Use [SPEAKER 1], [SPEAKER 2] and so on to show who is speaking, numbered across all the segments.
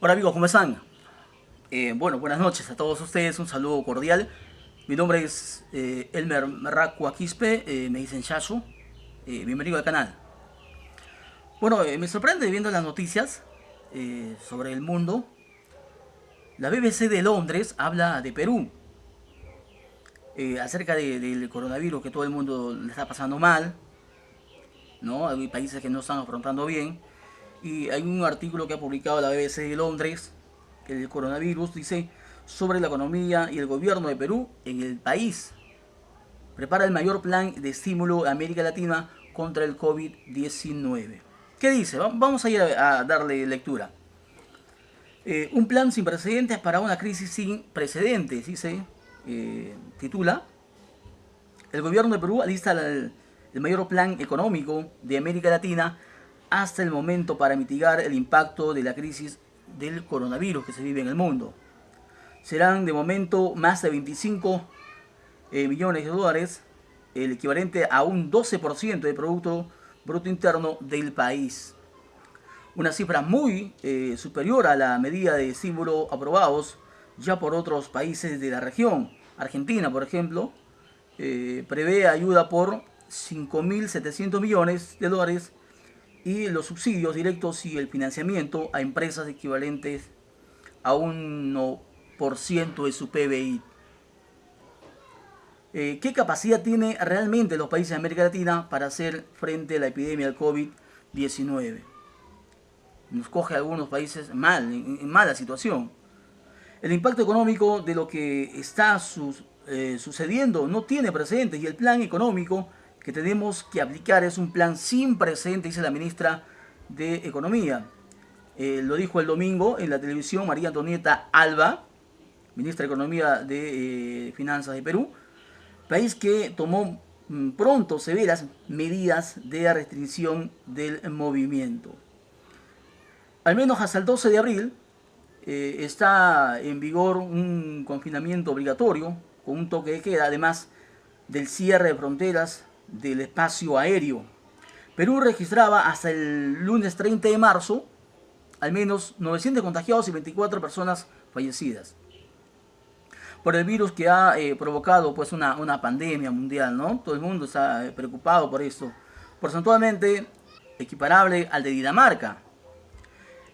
[SPEAKER 1] Hola amigos, ¿cómo están? Buenas noches a todos ustedes, un saludo cordial. Mi nombre es Elmer Merracu Aquispe, me dicen Shashu. Bienvenido al canal. Me sorprende viendo las noticias sobre el mundo. La BBC de Londres habla de Perú, acerca del coronavirus, que todo el mundo le está pasando mal, ¿no? Hay países que no están afrontando bien. Y hay un artículo que ha publicado la BBC de Londres, que el coronavirus dice sobre la economía y el gobierno de Perú en el país. Prepara el mayor plan de estímulo de América Latina contra el COVID-19. ¿Qué dice? Vamos a ir a darle lectura. Un plan sin precedentes para una crisis sin precedentes, dice, titula. El gobierno de Perú alista el mayor plan económico de América Latina hasta el momento para mitigar el impacto de la crisis del coronavirus que se vive en el mundo. Serán de momento más de 25 millones de dólares, el equivalente a un 12% del Producto Bruto Interno del país. Una cifra muy superior a la medida de estímulo aprobados ya por otros países de la región. Argentina, por ejemplo, prevé ayuda por 5.700 millones de dólares y los subsidios directos y el financiamiento a empresas equivalentes a un 1% de su PBI. ¿Qué capacidad tiene realmente los países de América Latina para hacer frente a la epidemia del COVID-19? Nos coge a algunos países en mala situación. El impacto económico de lo que está sucediendo no tiene precedentes y el plan económico que tenemos que aplicar es un plan sin precedentes, dice la ministra de Economía. Lo dijo el domingo en la televisión María Antonieta Alba, ministra de Economía de Finanzas de Perú, país que tomó pronto severas medidas de restricción del movimiento. Al menos hasta el 12 de abril está en vigor un confinamiento obligatorio con un toque de queda, además del cierre de fronteras del espacio aéreo. Perú registraba hasta el lunes 30 de marzo al menos 900 contagiados y 24 personas fallecidas por el virus que ha provocado pues una pandemia mundial, ¿no? Todo el mundo está preocupado por esto. Porcentualmente equiparable al de Dinamarca.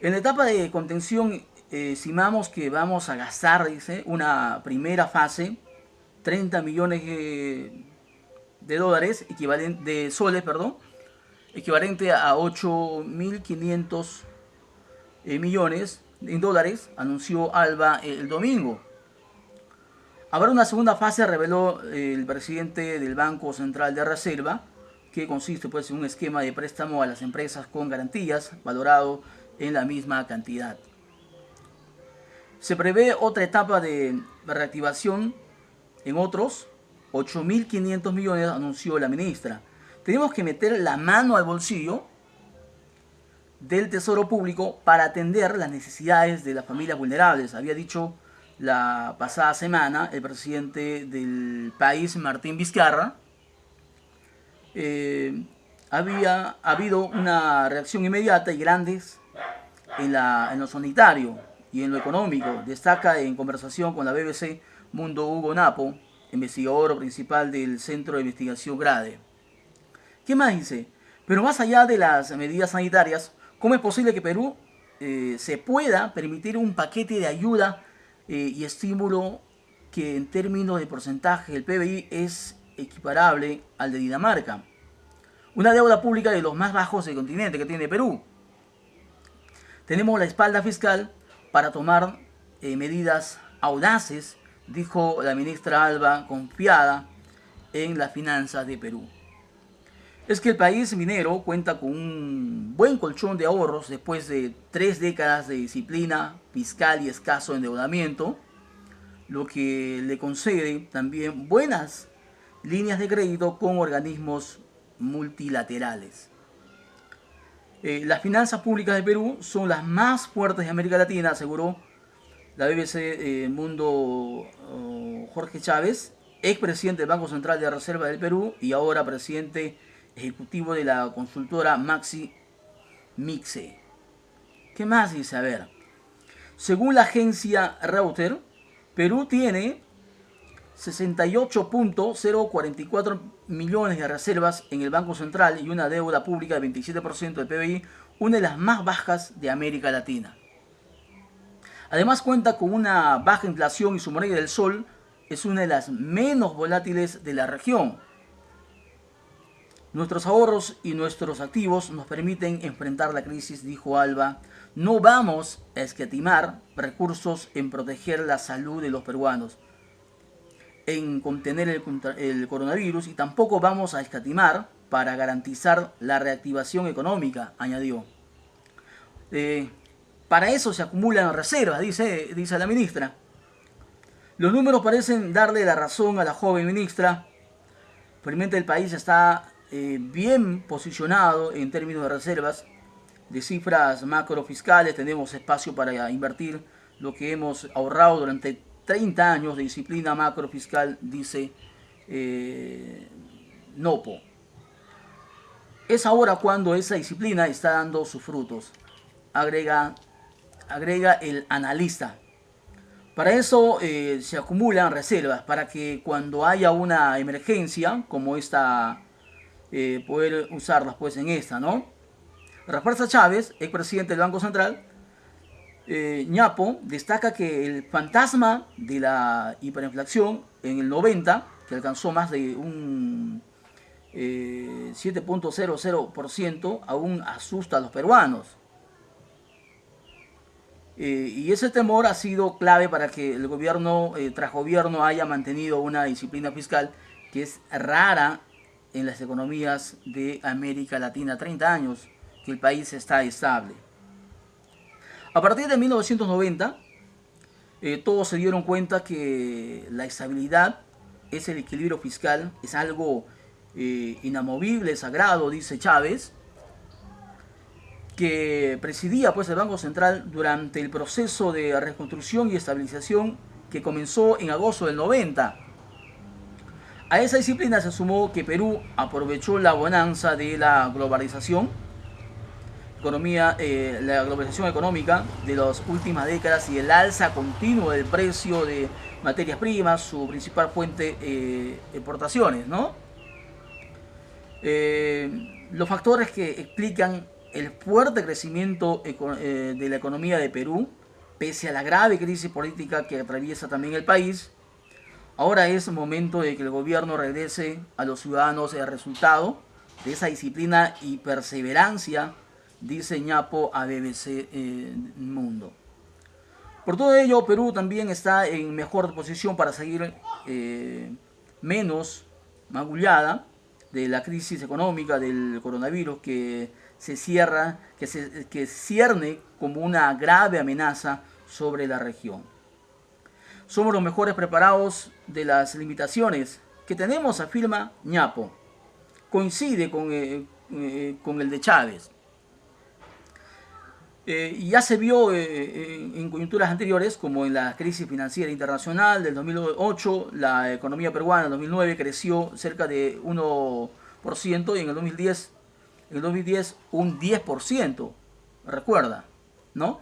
[SPEAKER 1] En la etapa de contención estimamos que vamos a gastar, dice, una primera fase, 30 millones de dólares, de soles, perdón, equivalente a 8.500 millones en dólares, anunció Alba el domingo. Habrá una segunda fase, reveló el presidente del Banco Central de Reserva, que consiste pues en un esquema de préstamo a las empresas con garantías, valorado en la misma cantidad. Se prevé otra etapa de reactivación en otros 8.500 millones, anunció la ministra. Tenemos que meter la mano al bolsillo del Tesoro Público para atender las necesidades de las familias vulnerables, había dicho la pasada semana el presidente del país, Martín Vizcarra. Había habido una reacción inmediata y grandes en lo sanitario y en lo económico. Destaca en conversación con la BBC Mundo Hugo Napo, investigador principal del Centro de Investigación GRADE. ¿Qué más dice? Pero más allá de las medidas sanitarias, ¿cómo es posible que Perú se pueda permitir un paquete de ayuda y estímulo que en términos de porcentaje del PBI es equiparable al de Dinamarca? Una deuda pública de los más bajos del continente que tiene Perú. Tenemos la espalda fiscal para tomar medidas audaces, dijo la ministra Alba, confiada en las finanzas de Perú. Es que el país minero cuenta con un buen colchón de ahorros después de 3 décadas de disciplina fiscal y escaso endeudamiento, lo que le concede también buenas líneas de crédito con organismos multilaterales. Las finanzas públicas de Perú son las más fuertes de América Latina, aseguró la BBC Mundo Jorge Chávez, expresidente del Banco Central de Reserva del Perú y ahora presidente ejecutivo de la consultora Maxi Mixe. ¿Qué más dice? A ver, Según la agencia Reuters, Perú tiene 68.044 millones de reservas en el Banco Central y una deuda pública de 27% del PBI, una de las más bajas de América Latina. Además cuenta con una baja inflación y su moneda del sol es una de las menos volátiles de la región. Nuestros ahorros y nuestros activos nos permiten enfrentar la crisis, dijo Alba. No vamos a escatimar recursos en proteger la salud de los peruanos, en contener el coronavirus, y tampoco vamos a escatimar para garantizar la reactivación económica, añadió. Para eso se acumulan reservas, dice la ministra. Los números parecen darle la razón a la joven ministra. Realmente el país está bien posicionado en términos de reservas, de cifras macrofiscales. Tenemos espacio para invertir lo que hemos ahorrado durante 30 años de disciplina macrofiscal, dice Nopo. Es ahora cuando esa disciplina está dando sus frutos, agrega el analista. Para eso se acumulan reservas, para que cuando haya una emergencia como esta, poder usarlas pues en esta, ¿no? Rafael Chávez, expresidente del Banco Central, Ñapo, destaca que el fantasma de la hiperinflación en el 90, que alcanzó más de un 7.00%, aún asusta a los peruanos. Y ese temor ha sido clave para que el gobierno, tras gobierno, haya mantenido una disciplina fiscal que es rara en las economías de América Latina. 30 años que el país está estable. A partir de 1990, todos se dieron cuenta que la estabilidad es el equilibrio fiscal, es algo inamovible, sagrado, dice Chávez, que presidía pues el Banco Central durante el proceso de reconstrucción y estabilización que comenzó en agosto del 90. A esa disciplina se sumó que Perú aprovechó la bonanza de la globalización, la globalización económica de las últimas décadas y el alza continua del precio de materias primas, su principal fuente de exportaciones, ¿no? Los factores que explican el fuerte crecimiento de la economía de Perú, pese a la grave crisis política que atraviesa también el país. Ahora es momento de que el gobierno regrese a los ciudadanos el resultado de esa disciplina y perseverancia, dice Ñapo a BBC Mundo. Por todo ello, Perú también está en mejor posición para seguir menos magullada de la crisis económica del coronavirus que cierne como una grave amenaza sobre la región. Somos los mejores preparados de las limitaciones que tenemos, afirma Ñapo. Coincide con el de Chávez. Y ya se vio en coyunturas anteriores, como en la crisis financiera internacional del 2008, la economía peruana en 2009 creció cerca de 1% y en el 2010 un 10%, recuerda, ¿no?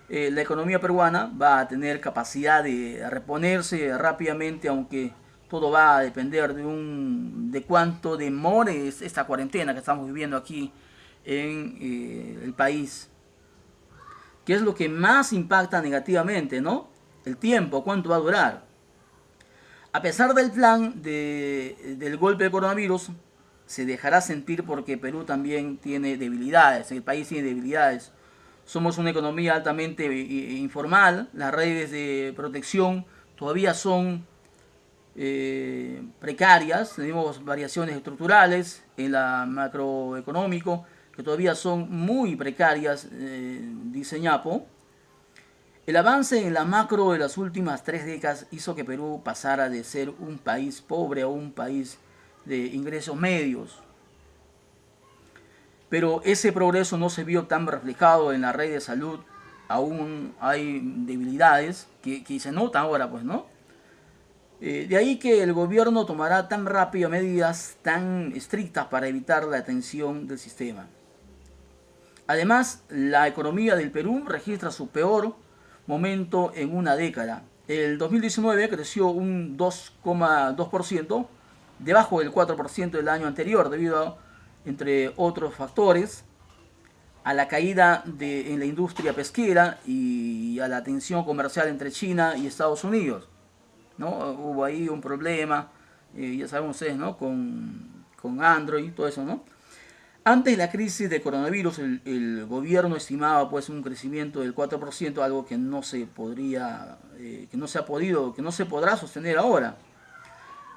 [SPEAKER 1] La economía peruana va a tener capacidad de reponerse rápidamente, aunque todo va a depender de cuánto demore esta cuarentena que estamos viviendo aquí en el país. ¿Qué es lo que más impacta negativamente, ¿no? El tiempo, cuánto va a durar. A pesar del plan del golpe de coronavirus, se dejará sentir porque Perú también tiene debilidades, el país tiene debilidades. Somos una economía altamente informal, las redes de protección todavía son precarias, tenemos variaciones estructurales en la macroeconómico que todavía son muy precarias, dice Ñapo. El avance en la macro de las últimas 3 décadas hizo que Perú pasara de ser un país pobre a un país de ingresos medios. Pero ese progreso no se vio tan reflejado en la red de salud. Aún hay debilidades que se notan ahora, pues, ¿no? De ahí que el gobierno tomará tan rápido medidas tan estrictas para evitar la tensión del sistema. Además, la economía del Perú registra su peor momento en una década. El 2019 creció un 2,2%, debajo del 4% del año anterior, debido a, entre otros factores, a la caída en la industria pesquera y a la tensión comercial entre China y Estados Unidos, ¿no? Hubo ahí un problema, ya saben ustedes, ¿no? Con Android y todo eso, ¿no? Antes de la crisis de coronavirus, el gobierno estimaba pues un crecimiento del 4%, algo que no se podría, que no se ha podido, que no se podrá sostener ahora.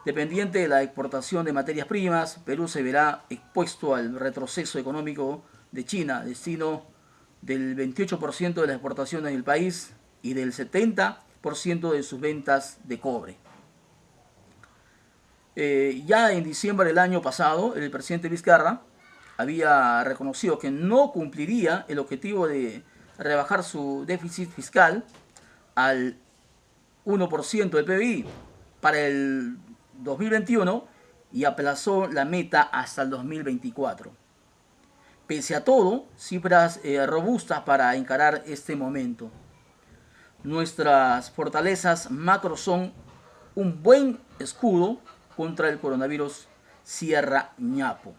[SPEAKER 1] Dependiente de la exportación de materias primas, Perú se verá expuesto al retroceso económico de China, destino del 28% de las exportaciones del país y del 70% de sus ventas de cobre. Ya en diciembre del año pasado, el presidente Vizcarra había reconocido que no cumpliría el objetivo de rebajar su déficit fiscal al 1% del PBI para el 2021 y aplazó la meta hasta el 2024. Pese a todo, cifras robustas para encarar este momento. Nuestras fortalezas macro son un buen escudo contra el coronavirus, cierra Ñapo.